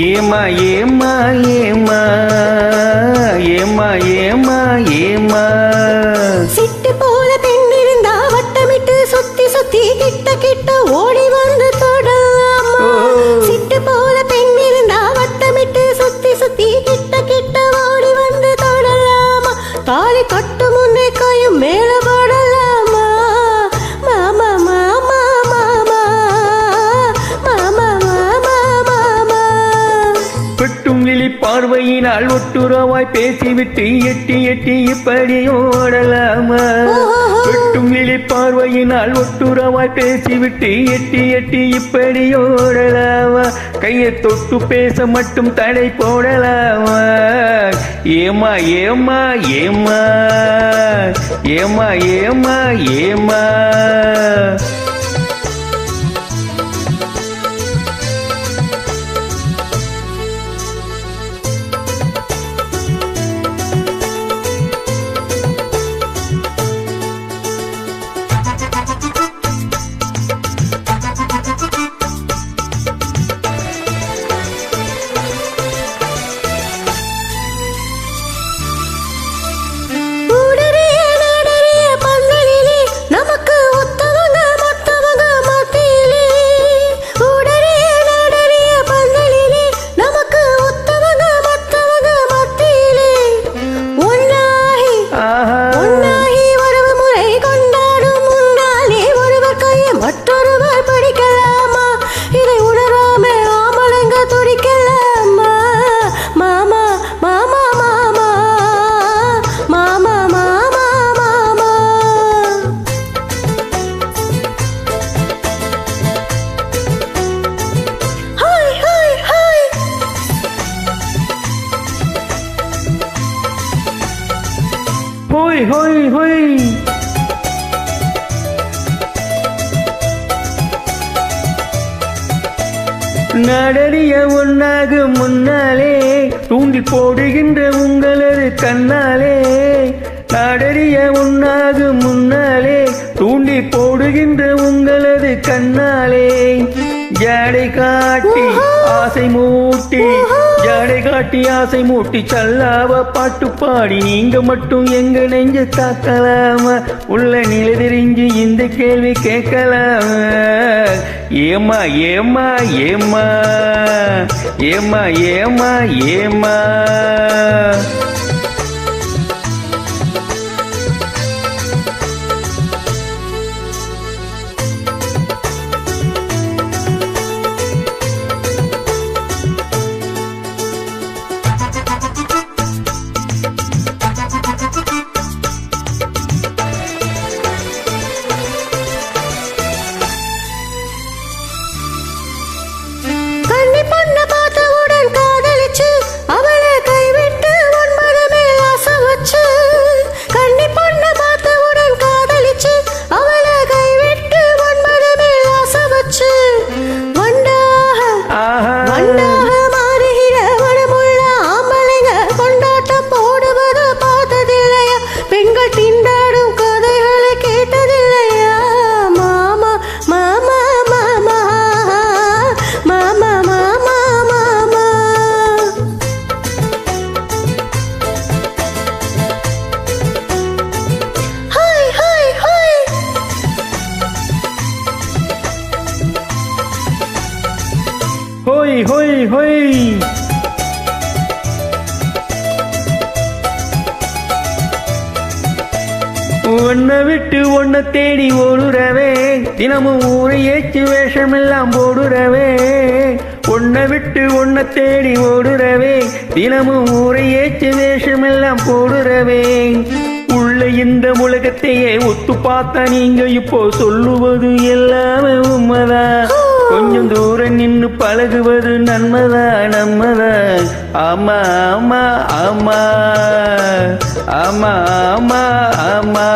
ஏமா ஏமா ஏமா ஏமா ஏமா ஏமா சிட்டு போல பெண் இருந்தா வட்டமிட்டு சுத்தி சுத்தி கிட்ட கிட்ட ஓடி வந்து தொடலாமா சிட்டு போல பெண் இருந்தா வட்டமிட்டு சுத்தி சுத்தி கிட்ட கிட்ட ஓடி வந்து தொடலாமா தாலி கட்டு முன்னே கையும் மேல படலாமா மாமா மாமா மாமா மாமா மாமா மாமா வெட்டும் விழி பார்வையினால் ஒட்டுறவாய் பேசிவிட்டு எட்டி எட்டி இப்படி ஓடலாமா வெட்டும் விழி பார்வையினால் ஒட்டுறவாய் பேசிவிட்டு எட்டி எட்டி இப்படி ஓடலாமா கையை தொட்டு பேச மட்டும் தடை போடலாமா ஏமா ஏமா ஏமா ஏமா ஏமா ஏமா ஹோய் ஹோய் ஹோய் நடறிய ஒன்னாக முன்னாலே தூண்டி போடுகின்ற உங்களது கண்ணாலே நடறிய ஒன்னாக முன்னாலே தூண்டி போடுகின்ற உங்களது கண்ணாலே ஜடை காட்டி ஆசை மூட்டி ஜடை காட்டி ஆசை மூட்டி சல்லாவ பாட்டு பாடி நீங்க மட்டும் எங்க நெஞ்சு தாக்கலாமா உள்ள நிலை தெரிஞ்சு இந்த கேள்வி கேட்கலாமா ஏமா ஏமா ஏமா ஏமா ஏமா ஏமா ஹோய் ஹோய் ஹோய் உன்னை விட்டு ஒன்ன தேடி ஓடுறவே தினமும் ஊரை ஏச்சு வேஷமெல்லாம் போடுறவே உன்னை விட்டு ஒன்ன தேடி ஓடுறவே தினமும் ஊரை ஏச்சு வேஷமெல்லாம் போடுறவே உள்ள இந்த உலகத்தையே ஒத்து பார்த்தா நீங்க இப்போ சொல்லுவது எல்லாமே உண்மைதான் கொஞ்சம் தூரம் நின்று பழகுவது நன்மைதான் நம்மதான் ஆமா ஆமா ஆமா ஆமா ஆமா ஆமா